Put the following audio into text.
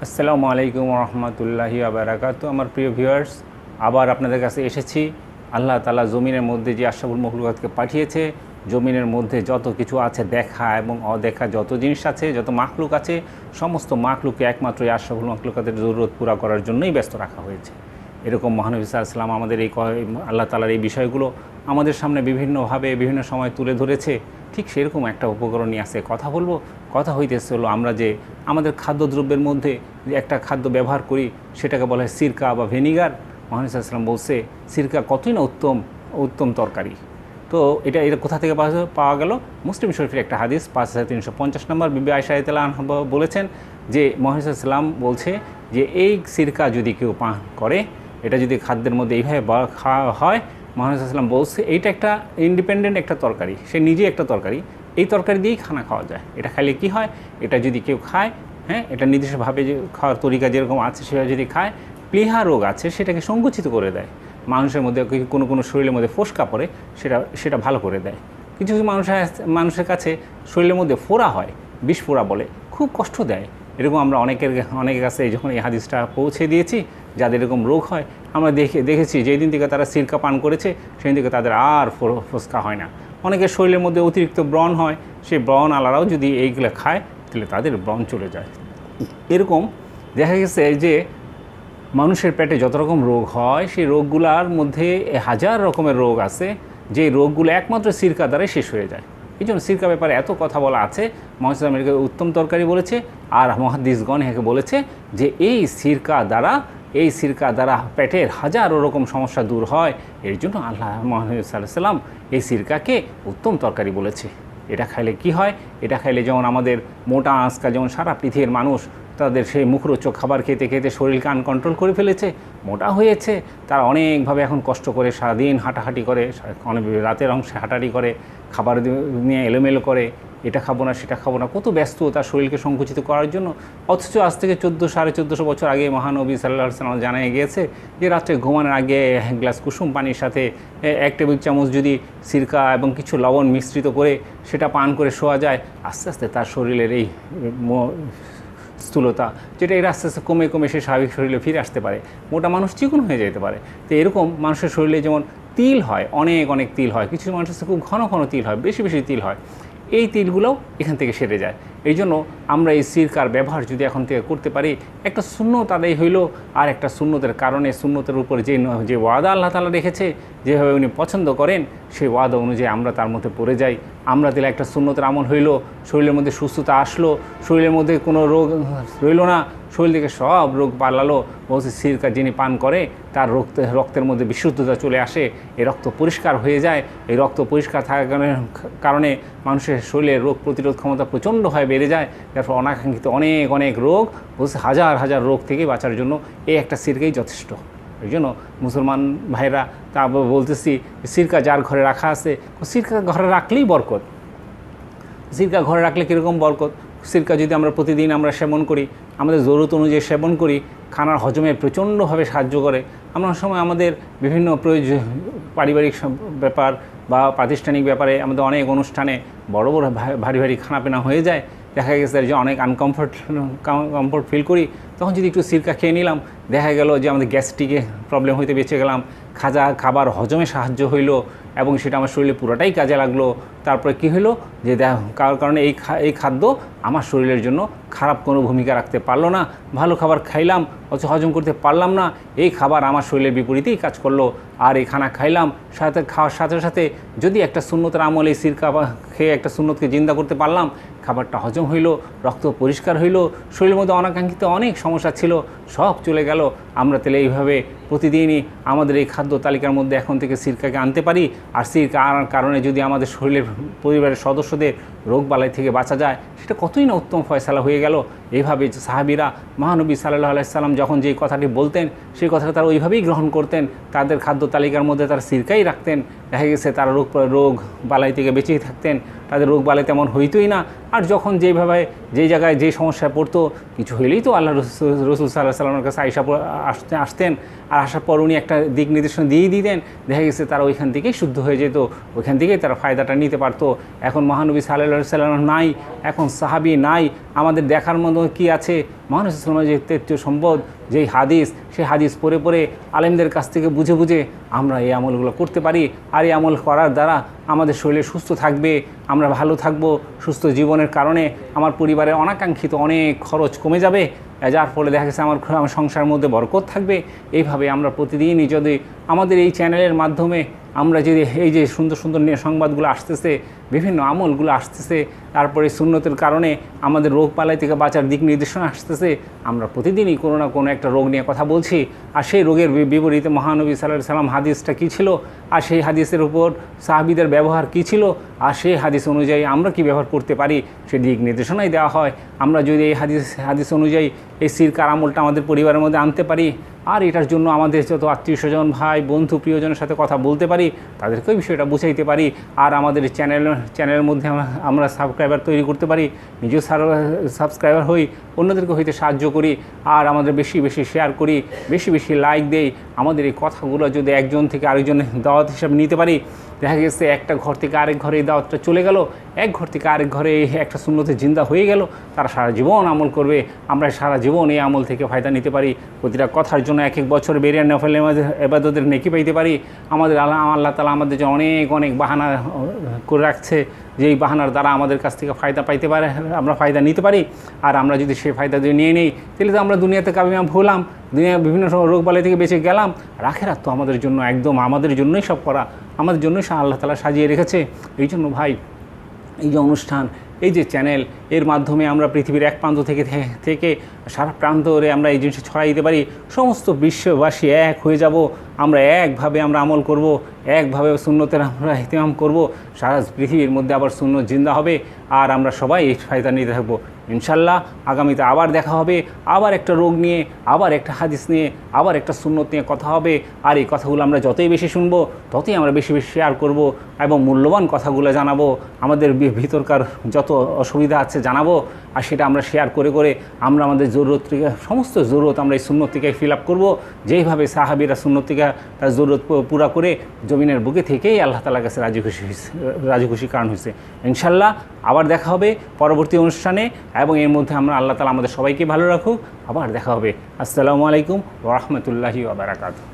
আসসালামু আলাইকুম রহমতুল্লাহি আবরাকাতু। আমার প্রিয় ভিউয়ার্স, আবার আপনাদের কাছে এসেছি। আল্লাহ তাআলা জমিনের মধ্যে যে আশরাফুল মখলুকাতকে পাঠিয়েছে, জমিনের মধ্যে যত কিছু আছে দেখা এবং অদেখা, যত জিনিস আছে, যত মাখলুক আছে, সমস্ত মাখলুককে একমাত্র এই আশরাফুল মখলুকাতের জরুরত পুরা করার জন্যই ব্যস্ত রাখা হয়েছে। এরকম মহানবী সাল্লাল্লাহু আলাইহি ওয়াসাল্লাম আমাদের এই আল্লাহ তাআলার এই বিষয়গুলো আমাদের সামনে বিভিন্নভাবে বিভিন্ন সময় তুলে ধরেছে। ঠিক সেরকম একটা উপকরণ নিয়ে আসে কথা বলবো। কথা হইতেছে হলো, আমরা যে আমাদের খাদ্যদ্রব্যের মধ্যে যে একটা খাদ্য ব্যবহার করি সেটাকে বলা হয় সিরকা বা ভিনেগার। মহানবী সাল্লাল্লাহু আলাইহি ওয়াসাল্লাম বলছে সিরকা কতই না উত্তম তরকারি। তো এটা কোথা থেকে পাওয়া গেল? মুসলিম শরীফের একটা হাদিস 5350 নম্বর। বিবি আয়েশা রাদিয়াল্লাহু আনহা বলেছেন যে মহানবী সাল্লাল্লাহু আলাইহি ওয়াসাল্লাম বলছে যে এই সিরকা যদি কেউ পান করে, এটা যদি খাদ্যের মধ্যে এইভাবে খাওয়া হয়, মহানবী সাল্লাল্লাহু আলাইহি ওয়াসাল্লাম বলছে এইটা একটা ইন্ডিপেন্ডেন্ট একটা তরকারি, সে নিজে একটা তরকারি, এই তরকারি দিয়েই খানা খাওয়া যায়। এটা খাইলে কি হয়, এটা যদি কেউ খায়, হ্যাঁ, এটা নির্দিষ্টভাবে যে খাওয়ার তরিকা যেরকম আছে সেভাবে যদি খায়, প্লীহা রোগ আছে সেটাকে সংকুচিত করে দেয়। মানুষের মধ্যে কোনো শরীরের মধ্যে ফোসকা পড়ে সেটা ভালো করে দেয়। কিছু কিছু মানুষের কাছে শরীরের মধ্যে ফোড়া হয়, বিষ ফোড়া বলে, খুব কষ্ট দেয়। এরকম আমরা অনেকের কাছে যখন এই হাদিসটা পৌঁছে দিয়েছি, যাদের এরকম রোগ হয়, আমরা দেখেছি যেই দিন থেকে তারা সিরকা পান করেছে সেই দিন থেকে তাদের আর ফোসকা হয় না। অনেকের শরীরের মধ্যে অতিরিক্ত ব্রণ হয়, সেই ব্রণ আলারাও যদি এইগুলো খায় তাহলে তাদের ব্রণ চলে যায়। এরকম দেখা গেছে যে মানুষের পেটে যত রকম রোগ হয়, সেই রোগগুলোর মধ্যে হাজার রকমের রোগ আছে, যে রোগগুলো একমাত্র সিরকা দ্বারাই শেষ হয়ে যায়। এই জন্য সিরকা ব্যাপারে এত কথা বলা আছে। মুহাম্মদ সাল্লাল্লাহু আলাইহি ওয়াসাল্লাম উত্তম তরকারি বলেছে, আর মুহাদ্দিসগণ একে বলেছে যে এই সিরকা দ্বারা পেটের হাজারো রকম সমস্যা দূর হয়। এর জন্য আল্লাহ মুহাম্মদ সাল্লাল্লাহু আলাইহি ওয়াসাল্লাম এই সিরকাকে উত্তম তরকারি বলেছে। এটা খাইলে কি হয়? এটা খাইলে যেমন আমাদের মোটা আঁচকা, যেমন সারা পৃথিবীর মানুষ তাদের সেই মুখরোচক খাবার খেতে খেতে শরীরকে আনকন্ট্রোল করে ফেলেছে, মোটা হয়েছে, তারা অনেকভাবে এখন কষ্ট করে সারাদিন হাঁটাহাঁটি করে, অনেক রাতের অংশে হাঁটাহাঁটি করে, খাবার নিয়ে এলোমেলো করে, এটা খাবো না সেটা খাবো না, কত ব্যস্ত তার শরীরকে সংকুচিত করার জন্য। অথচ আজ থেকে 1400-1450 বছর আগে মহানবী সাল্লাল্লাহু আলাইহি ওয়াসাল্লাম জানা গিয়েছে যে রাত্রে ঘুমানোর আগে এক গ্লাস কুসুম পানির সাথে 1 টেবিল চামচ যদি সিরকা এবং কিছু লবণ মিশ্রিত করে সেটা পান করে শোয়া যায়, আস্তে আস্তে তার শরীরের এই স্থূলতা, যেটা এর আস্তে আস্তে কমে কমে সে স্বাভাবিক শরীরে ফিরে আসতে পারে, মোটা মানুষ চিকন হয়ে যেতে পারে। তো এরকম মানুষের শরীরে যেমন তিল হয়, অনেক তিল হয়, কিছু মানুষের খুব ঘন ঘন তিল হয়, বেশি তিল হয়, এই তিলগুলোও এখান থেকে সেরে যায়। এই জন্য আমরা এই সিরকার ব্যবহার যদি এখন থেকে করতে পারি, একটা সুন্নত আদায় হইল, আর একটা সুন্নতের কারণে সুন্নতের উপরে যে ওয়াদা আল্লাহ তাআলা রেখেছে, যেভাবে উনি পছন্দ করেন, সেই ওয়াদা অনুযায়ী আমরা তার মধ্যে পড়ে যাই। আমরা দিলে একটা সুন্নতের আমল হইল, শরীরের মধ্যে সুস্থতা আসলো, শরীরের মধ্যে কোনো রোগ রইল না, শরীর থেকে সব রোগ পালালো। বলছে সিরকা যিনি পান করে তার রক্তের মধ্যে বিশুদ্ধতা চলে আসে, এই রক্ত পরিষ্কার হয়ে যায়। এই রক্ত পরিষ্কার থাকার কারণে মানুষের শরীরের রোগ প্রতিরোধ ক্ষমতা প্রচণ্ডভাবে বেড়ে যায়। তারপর অনাকাঙ্ক্ষিত অনেক রোগ, বলছে হাজার রোগ থেকে বাঁচার জন্য এই একটা সিরকাই যথেষ্ট। এই জন্য মুসলমান ভাইরা তা বলতেছি, সিরকা যার ঘরে রাখা আছে, সিরকা ঘরে রাখলেই বরকত। সিরকা ঘরে রাখলে কীরকম বরকত? সিরকা যদি আমরা প্রতিদিন সেবন করি, আমাদের জরুরত অনুযায়ী সেবন করি, খানার হজমে প্রচণ্ডভাবে সাহায্য করে। আমরা সময় আমাদের বিভিন্ন পারিবারিক ব্যাপার বা প্রাতিষ্ঠানিক ব্যাপারে আমাদের অনেক অনুষ্ঠানে বড় ভারী খানাপিনা হয়ে যায়, দেখা গেছে যে অনেক কমফোর্ট ফিল করি, তখন যদি একটু সিরকা খেয়ে নিলাম, দেখা গেল যে আমাদের গ্যাস্ট্রিকে প্রবলেম হইতে বেঁচে গেলাম, খাবার হজমে সাহায্য হইল এবং সেটা আমার শরীরে পুরোটাই কাজে লাগলো। তারপরে কি হলো যে কারণে এই খাদ্য আমার শরীরের জন্য খারাপ কোনো ভূমিকা রাখতে পারলো না। ভালো খাবার খাইলাম অথচ হজম করতে পারলাম না, এই খাবার আমার শরীরের বিপরীতেই কাজ করলো। আর এই খানা খাইলাম, খাওয়ার সাথে সাথে যদি একটা সুন্নতের আমল এই সিরকা খেয়ে একটা সুন্নতকে জিন্দা করতে পারলাম, খাবারটা হজম হইল, রক্ত পরিষ্কার হইল, শরীরের মধ্যে অনাকাঙ্ক্ষিত অনেক সমস্যা ছিল সব চলে গেল। আমরা তাহলে এইভাবে প্রতিদিনই আমাদের এই খাদ্য তালিকার মধ্যে এখন থেকে সিরকাকে আনতে পারি। আর সিরকা আনার কারণে যদি আমাদের শরীরের পরিবারের সদস্যদের রোগবালাই থেকে বাঁচা যায়, সেটা কতই না উত্তম ফয়সালা হয়ে গেল। এইভাবে সাহাবীরা মহানবী সাল্লাল্লাহু আলাইহি সাল্লাম যখন যেই কথাটি বলতেন, সেই কথাটা তারা ওইভাবেই গ্রহণ করতেন, তাদের খাদ্য তালিকার মধ্যে তারা সিরকাই রাখতেন। দেখা গেছে তারা রোগ বালাই থেকে বেঁচেই থাকতেন, তাদের রোগ বালাই তেমন হইতই না। আর যখন যেই জায়গায় যে সমস্যায় পড়তো, কিছু হইলেই তো আল্লাহ রসুল সাল্লাল্লাহু আলাইহি সাল্লামের কাছে আসতেন, আর আসার পর উনি একটা দিক নির্দেশনা দিয়েই দিতেন। দেখা গেছে তারা ওইখান থেকেই শুদ্ধ হয়ে যেত, ওইখান থেকেই তারা ফায়দাটা নিতে পারতো। এখন মহানবী সাল্লাল্লাহু সাল্লাল্লাহু আলাইহি ওয়াসাল্লাম নাই, এখন সাহাবী নাই, আমাদের দেখার মতো কি আছে? মহানবী সাল্লাল্লাহু আলাইহি ওয়াসাল্লামের যে তেত্রিয় সম্পদ, যেই হাদিস, সেই হাদিস পড়ে পড়ে আলেমদের কাছ থেকে বুঝে বুঝে আমরা এই আমলগুলো করতে পারি। আর এই আমল করার দ্বারা আমাদের শরীরে সুস্থ থাকবে, আমরা ভালো থাকবো, সুস্থ জীবনের কারণে আমার পরিবারের অনাকাঙ্ক্ষিত অনেক খরচ কমে যাবে, যার ফলে দেখা গেছে আমার সংসারের মধ্যে বরকত থাকবে। এইভাবে আমরা প্রতিদিনই যদি আমাদের এই চ্যানেলের মাধ্যমে আমরা যদি এই যে সুন্দর সুন্দর সংবাদগুলো আসতেছে, বিভিন্ন আমলগুলো আসতেছে, তারপরে সুন্নতের কারণে আমাদের রোগ পালাই থেকে বাঁচার দিক নির্দেশনা আসতেছে, আমরা প্রতিদিনই কোনো না কোনো একটা রোগ নিয়ে কথা বলছি। আর সেই রোগের বিপরীতে মহানবী সাল্লাল্লাহু আলাইহি ওয়াসাল্লাম হাদিসটা কী ছিল, আর সেই হাদিসের উপর সাহাবীদের ব্যবহার কী ছিল, আর সেই হাদিস অনুযায়ী আমরা কি ব্যবহার করতে পারি সে দিক নির্দেশনাই দেওয়া হয়। আমরা যদি এই হাদিস অনুযায়ী এই সিরকার আমলটা আমাদের পরিবারের মধ্যে আনতে পারি, আর এটার জন্য আমাদের যত আত্মীয় স্বজন, ভাই, বন্ধু, প্রিয়জনের সাথে কথা বলতে পারি, তাদেরকেও বিষয়টা বুঝাইতে পারি, আর আমাদের চ্যানেলের মধ্যে আমরা সাবস্ক্রাইবার তৈরি করতে পারি, নিজেও সাবস্ক্রাইবার হই, অন্যদেরকে হইতে সাহায্য করি, আর আমাদের বেশি বেশি শেয়ার করি, বেশি বেশি লাইক দেই। আমাদের এই কথাগুলো যদি একজন থেকে আরেকজনের দাওয়াত হিসাবে নিতে পারি, দেখা গেছে একটা ঘর থেকে আরেক ঘরে এই দাওয়াতটা চলে গেল, এক ঘর থেকে আরেক ঘরে একটা সুন্নতের জিন্দা হয়ে গেল, তারা সারা জীবন আমল করবে, আমরা সারা জীবন এই আমল থেকে ফায়দা নিতে পারি। প্রতিটা কথার জন্য এক এক বছর বেরিয়ে নফল ইবাদতের নেকি পাইতে পারি। আমাদের আল্লাহ তাআলা আমাদের যে অনেক অনেক বাহানা করে রাখছে, যেই বাহানার দ্বারা আমাদের কাছ থেকে ফায়দা পাইতে পারে, আমরা ফায়দা নিতে পারি। আর আমরা যদি সেই ফায়দা যদি নিয়ে নিই, তাহলে তো আমরা দুনিয়াতে কামিয়াব হলাম, দুনিয়া বিভিন্ন রোগবালাই থেকে বেঁচে গেলাম। আর আখিরাত তো আমাদের জন্য একদম আমাদের জন্যই সব করা, আমাদের জন্যই আল্লাহ তাআলা সাজিয়ে রেখেছে। এই জন্য ভাই, এই যে অনুষ্ঠান, এই যে চ্যানেল, এর মাধ্যমে আমরা পৃথিবীর এক প্রান্ত থেকে সারা প্রান্তরে আমরা এই জিনিস ছড়াই দিতে পারি। সমস্ত বিশ্ববাসী এক হয়ে যাব, আমরা একভাবে আমরা আমল করব, একভাবে সুন্নতের আমরা ইহতিমাম করব, সারা পৃথিবীর মধ্যে আবার সুন্নত জিন্দা হবে, আর আমরা সবাই এই ফায়দা নিতে থাকবো ইনশাল্লাহ। আগামীতে আবার দেখা হবে, আবার একটা রোগ নিয়ে, আবার একটা হাদিস নিয়ে, আবার একটা সুন্নত নিয়ে কথা হবে। আর এই কথাগুলো আমরা যতই বেশি শুনবো, ততই আমরা বেশি বেশি শেয়ার করব, এবং মূল্যবান কথাগুলো জানাবো, আমাদের ভিতরকার যত অসুবিধা আছে জানাবো, আর সেটা আমরা শেয়ার করে করে আমরা আমাদের জরুরত থেকে, সমস্ত জরুরত আমরা এই সুন্নত থেকে ফিল আপ করবো। যেইভাবে সাহাবীরা সুন্নত থেকে তার জরুরত পুরা করে জমিনের বুকে থেকেই আল্লাহ তাআলার কাছে রাজি খুশি কারণ হয়েছে। ইনশাল্লাহ আবার দেখা হবে পরবর্তী অনুষ্ঠানে, এবং এর মধ্যে আমরা আল্লাহ তাআলা আমাদের সবাইকে ভালো রাখুক। আবার দেখা হবে। আসসালামু আলাইকুম ওয়া রাহমাতুল্লাহি ওয়া বারাকাতুহু।